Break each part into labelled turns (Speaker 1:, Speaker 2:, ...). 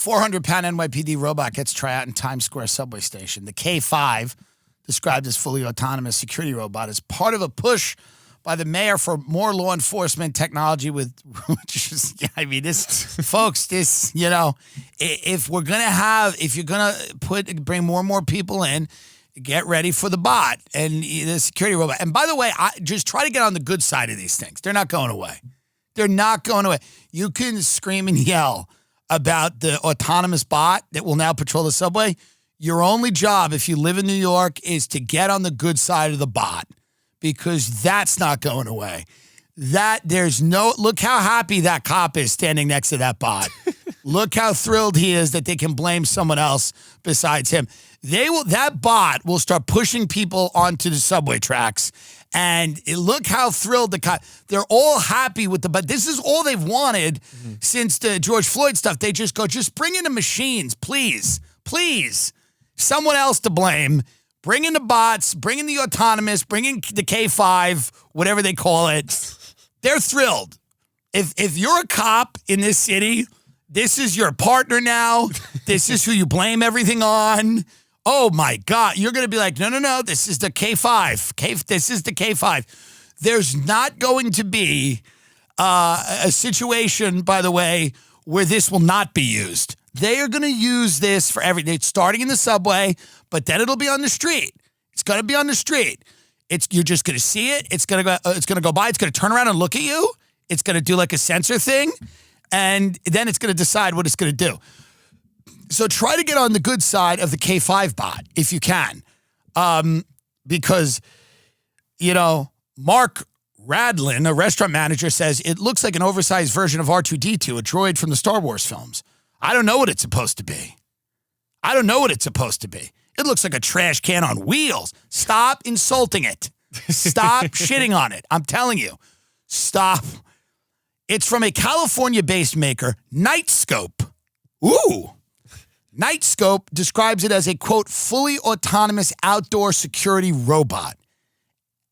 Speaker 1: 400-pound NYPD robot gets tryout in Times Square subway station. The K5, described as fully autonomous security robot, is part of a push by the mayor for more law enforcement technology with, if you're going to bring more and more people in, get ready for the bot and the security robot. And by the way, I just try to get on the good side of these things. They're not going away. They're not going away. You can scream and yell about the autonomous bot that will now patrol the subway. Your only job, if you live in New York, is to get on the good side of the bot, because that's not going away. Look how happy that cop is standing next to that bot. Look how thrilled he is that they can blame someone else besides him. That bot will start pushing people onto the subway tracks. And look how thrilled they're all happy with but this is all they've wanted since the George Floyd stuff. They just bring in the machines, please. Someone else to blame. Bring in the bots, bring in the autonomous, bring in the K5, whatever they call it. They're thrilled. If you're a cop in this city, this is your partner now. This is who you blame everything on. Oh, my God. You're going to be like, no, this is the K5. This is the K5. There's not going to be a situation, by the way, where this will not be used. They are going to use this for everything. It's starting in the subway, but then it'll be on the street. It's going to be on the street. You're just going to see it. It's going to go by. It's going to turn around and look at you. It's going to do like a sensor thing, and then it's going to decide what it's going to do. So try to get on the good side of the K5 bot if you can. Because, Mark Radlin, a restaurant manager, says it looks like an oversized version of R2-D2, a droid from the Star Wars films. I don't know what it's supposed to be. It looks like a trash can on wheels. Stop insulting it. Stop shitting on it. I'm telling you. Stop. It's from a California-based maker, Nightscope. Ooh. Nightscope describes it as a, quote, fully autonomous outdoor security robot.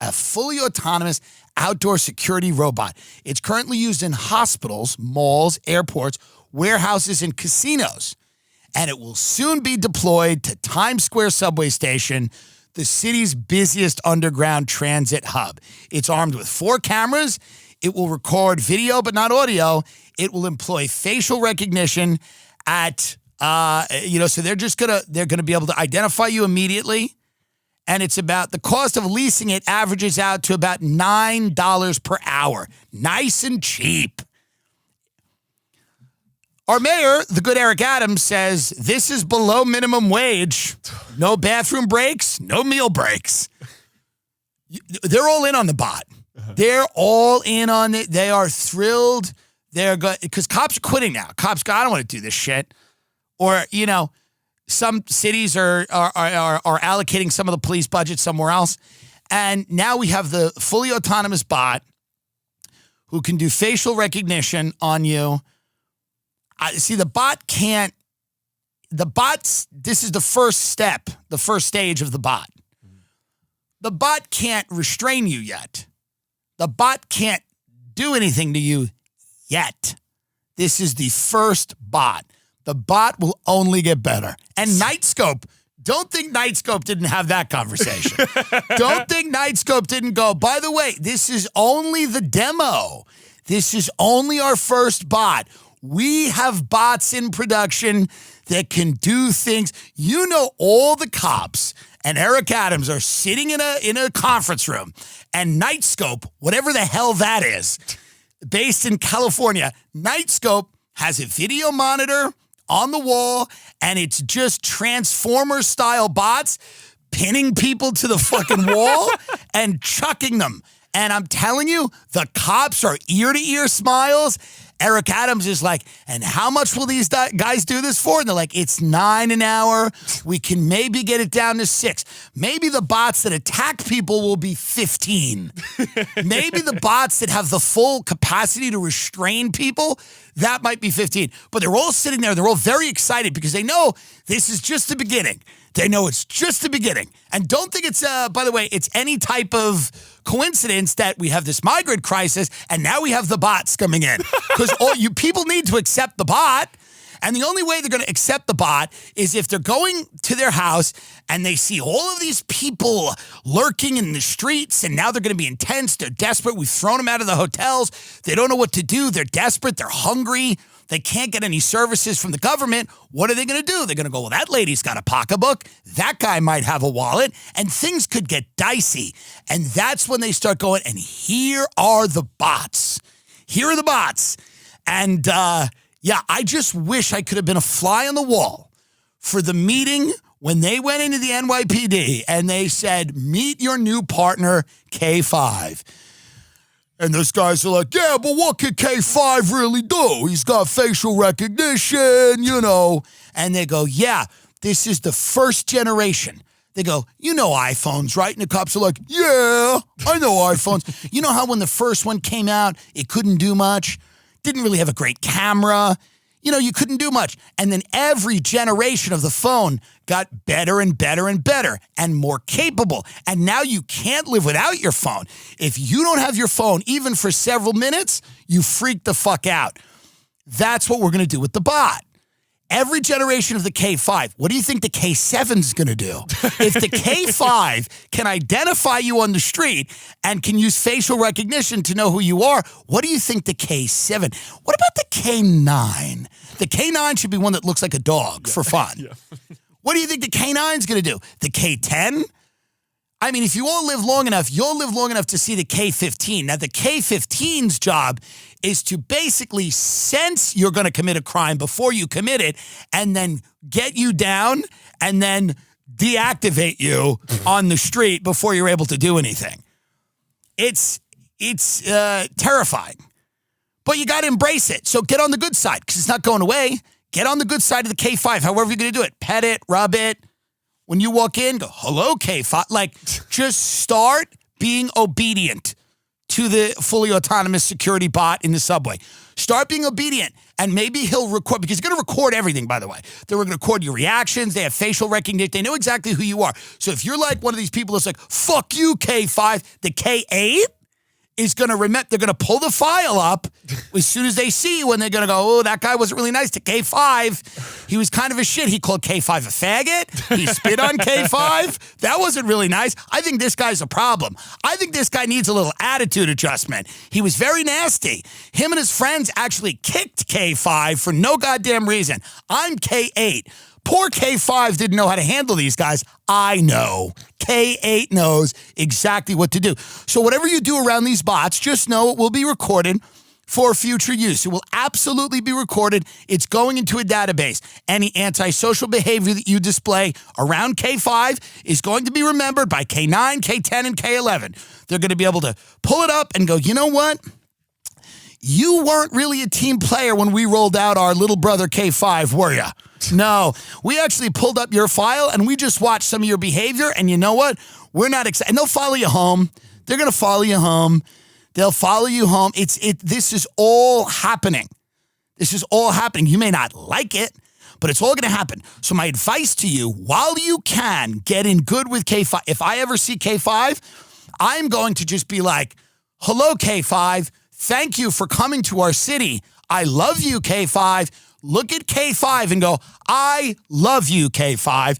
Speaker 1: A fully autonomous outdoor security robot. It's currently used in hospitals, malls, airports, warehouses, and casinos. And it will soon be deployed to Times Square subway station, the city's busiest underground transit hub. It's armed with 4 cameras. It will record video, but not audio. It will employ facial recognition so they're going to be able to identify you immediately. And it's about the cost of leasing it averages out to about $9 per hour. Nice and cheap. Our mayor, the good Eric Adams, says this is below minimum wage. No bathroom breaks, no meal breaks. They're all in on the bot. They're all in on it. They are thrilled. They're good because cops are quitting now. Cops go, I don't want to do this shit. Or, some cities are allocating some of the police budget somewhere else. And now we have the fully autonomous bot who can do facial recognition on you. See, this is the first step, the first stage of the bot. The bot can't restrain you yet. The bot can't do anything to you yet. This is the first bot. The bot will only get better. And Nightscope, don't think Nightscope didn't have that conversation. Don't think Nightscope didn't go, by the way, this is only the demo. This is only our first bot. We have bots in production that can do things. All the cops and Eric Adams are sitting in a conference room, and Nightscope, whatever the hell that is, based in California, Nightscope has a video monitor on the wall, and it's just Transformer-style bots pinning people to the fucking wall and chucking them. And I'm telling you, the cops are ear-to-ear smiles. Eric Adams is like, and how much will these guys do this for? And they're like, it's $9 an hour. We can maybe get it down to $6. Maybe the bots that attack people will be 15. Maybe the bots that have the full capacity to restrain people, that might be 15. But they're all sitting there. They're all very excited because they know this is just the beginning. They know it's just the beginning. And don't think it's, by the way, it's any type of coincidence that we have this migrant crisis and now we have the bots coming in. Because all you people need to accept the bot. And the only way they're going to accept the bot is if they're going to their house and they see all of these people lurking in the streets, and now they're going to be intense. They're desperate. We've thrown them out of the hotels. They don't know what to do. They're desperate. They're hungry. They can't get any services from the government. What are they going to do? They're going to go, well, that lady's got a pocketbook. That guy might have a wallet. And things could get dicey. And that's when they start going, and here are the bots. Here are the bots. And, I just wish I could have been a fly on the wall for the meeting when they went into the NYPD and they said, meet your new partner, K5. And those guys are like, yeah, but what can K5 really do? He's got facial recognition, And they go, yeah, this is the first generation. They go, iPhones, right? And the cops are like, yeah, I know iPhones. You know how when the first one came out, it couldn't do much? Didn't really have a great camera. You couldn't do much. And then every generation of the phone got better and better and better and more capable. And now you can't live without your phone. If you don't have your phone, even for several minutes, you freak the fuck out. That's what we're going to do with the bot. Every generation of the K5, what do you think the K7 is going to do? If the K5 can identify you on the street and can use facial recognition to know who you are, what do you think the K7? What about the K9? The K9 should be one that looks like a dog for fun. Yeah. What do you think the K9 is going to do? The K10? I mean, if you all live long enough, you'll live long enough to see the K15. Now, the K15's job is to basically sense you're going to commit a crime before you commit it and then get you down and then deactivate you on the street before you're able to do anything. It's terrifying. But you got to embrace it. So get on the good side because it's not going away. Get on the good side of the K5, however you're going to do it. Pet it, rub it. When you walk in, go, hello, K5. Like, just start being obedient to the fully autonomous security bot in the subway. Start being obedient, and maybe he'll record, because he's going to record everything, by the way. They're going to record your reactions. They have facial recognition. They know exactly who you are. So if you're like one of these people that's like, fuck you, K5, the K8 is going to remember, they're going to pull the file up as soon as they see you, and they're going to go, oh, that guy wasn't really nice to K5. He was kind of a shit. He called K5 a faggot. He spit on K5. That wasn't really nice. I think this guy's a problem. I think this guy needs a little attitude adjustment. He was very nasty. Him and his friends actually kicked K5 for no goddamn reason. I'm K8. Poor K5 didn't know how to handle these guys. I know. K8 knows exactly what to do. So whatever you do around these bots, just know it will be recorded for future use. It will absolutely be recorded. It's going into a database. Any antisocial behavior that you display around K5 is going to be remembered by K9, K10, and K11. They're going to be able to pull it up and go, you know what? You weren't really a team player when we rolled out our little brother K5, were you? No, we actually pulled up your file and we just watched some of your behavior, and you know what? We're not excited. And they'll follow you home. They're going to follow you home. They'll follow you home. This is all happening. This is all happening. You may not like it, but it's all going to happen. So my advice to you, while you can, get in good with K5. If I ever see K5, I'm going to just be like, hello, K5. Thank you for coming to our city. I love you, K5. Look at K5 and go, I love you, K5,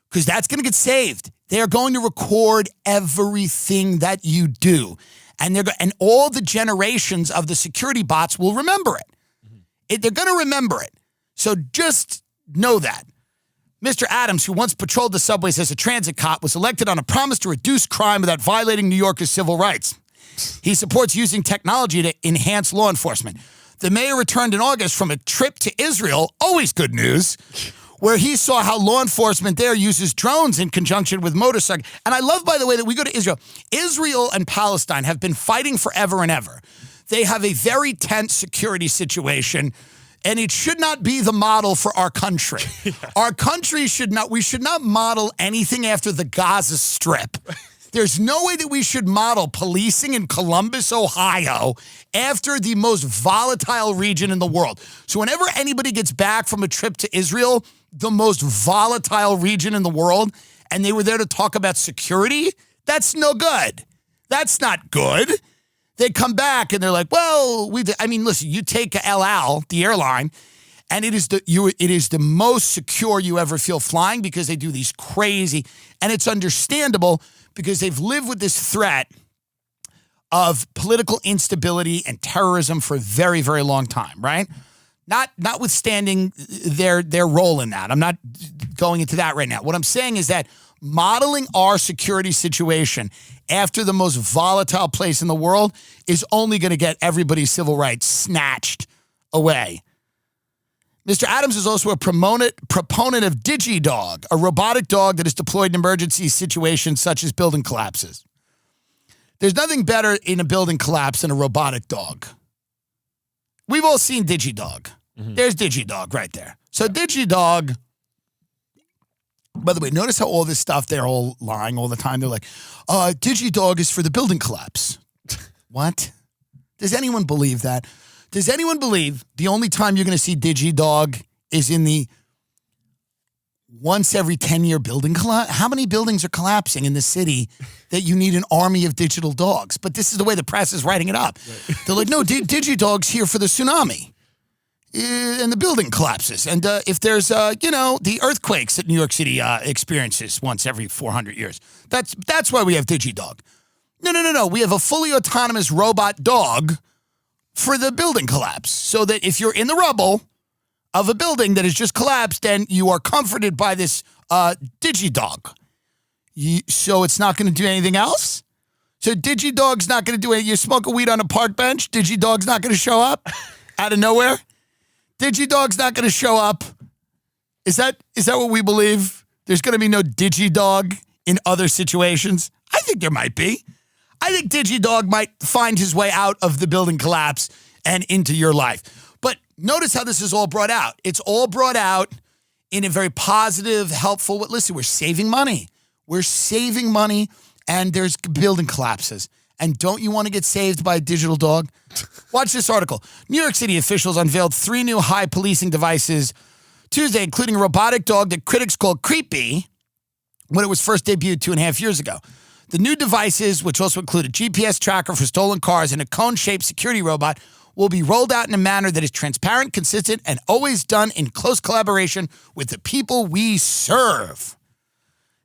Speaker 1: because that's going to get saved. They are going to record everything that you do. And and all the generations of the security bots will remember it. Mm-hmm. They're going to remember it. So just know that. Mr. Adams, who once patrolled the subways as a transit cop, was elected on a promise to reduce crime without violating New Yorkers' civil rights. He supports using technology to enhance law enforcement. The mayor returned in August from a trip to Israel, always good news, where he saw how law enforcement there uses drones in conjunction with motorcycles. And I love, by the way, that we go to Israel. Israel and Palestine have been fighting forever and ever. They have a very tense security situation, and it should not be the model for our country. Yeah. Our country we should not model anything after the Gaza Strip. There's no way that we should model policing in Columbus, Ohio, after the most volatile region in the world. So whenever anybody gets back from a trip to Israel, the most volatile region in the world, and they were there to talk about security, that's no good. That's not good. They come back and they're like, well, listen, you take El Al, the airline, And it is the most secure you ever feel flying because they do these crazy, and it's understandable because they've lived with this threat of political instability and terrorism for a very, very long time, right? Notwithstanding their role in that. I'm not going into that right now. What I'm saying is that modeling our security situation after the most volatile place in the world is only going to get everybody's civil rights snatched away. Mr. Adams is also a proponent of DigiDog, a robotic dog that is deployed in emergency situations such as building collapses. There's nothing better in a building collapse than a robotic dog. We've all seen DigiDog. Mm-hmm. There's DigiDog right there. So DigiDog, by the way, notice how all this stuff, they're all lying all the time. They're like, DigiDog is for the building collapse. What? Does anyone believe that? Does anyone believe the only time you're going to see DigiDog is in the once every 10-year building collapse? How many buildings are collapsing in the city that you need an army of digital dogs? But this is the way the press is writing it up. Right. They're like, no, DigiDog's here for the tsunami and the building collapses. And if there's, the earthquakes that New York City experiences once every 400 years. That's why we have DigiDog. No. We have a fully autonomous robot dog for the building collapse. So that if you're in the rubble of a building that has just collapsed, then you are comforted by this DigiDog. So it's not going to do anything else? So DigiDog's not going to do it. You smoke a weed on a park bench, DigiDog's not going to show up out of nowhere? DigiDog's not going to show up. Is that what we believe? There's going to be no DigiDog in other situations? I think there might be. I think DigiDog might find his way out of the building collapse and into your life. But notice how this is all brought out. It's all brought out in a very positive, helpful way. Listen, we're saving money. We're saving money, and there's building collapses. And don't you want to get saved by a digital dog? Watch this article. New York City officials unveiled 3 new high policing devices Tuesday, including a robotic dog that critics called creepy when it was first debuted 2.5 years ago. The new devices, which also include a GPS tracker for stolen cars and a cone-shaped security robot, will be rolled out in a manner that is transparent, consistent, and always done in close collaboration with the people we serve.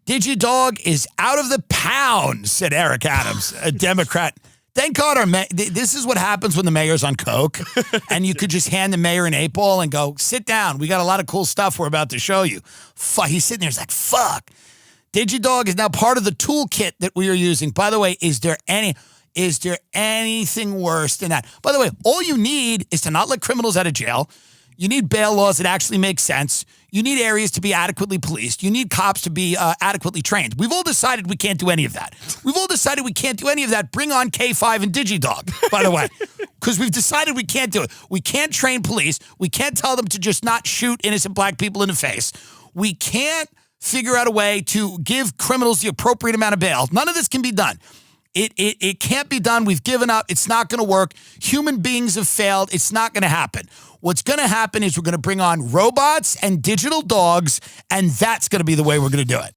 Speaker 1: DigiDog is out of the pound, said Eric Adams, a Democrat. Thank God this is what happens when the mayor's on coke, and you could just hand the mayor an 8-ball and go, sit down. We got a lot of cool stuff we're about to show you. Fuck, he's sitting there, he's like, fuck. DigiDog is now part of the toolkit that we are using. By the way, is there anything worse than that? By the way, all you need is to not let criminals out of jail. You need bail laws that actually make sense. You need areas to be adequately policed. You need cops to be adequately trained. We've all decided we can't do any of that. We've all decided we can't do any of that. Bring on K5 and DigiDog, by the way, because we've decided we can't do it. We can't train police. We can't tell them to just not shoot innocent black people in the face. We can't figure out a way to give criminals the appropriate amount of bail. None of this can be done. It can't be done. We've given up. It's not going to work. Human beings have failed. It's not going to happen. What's going to happen is we're going to bring on robots and digital dogs, and that's going to be the way we're going to do it.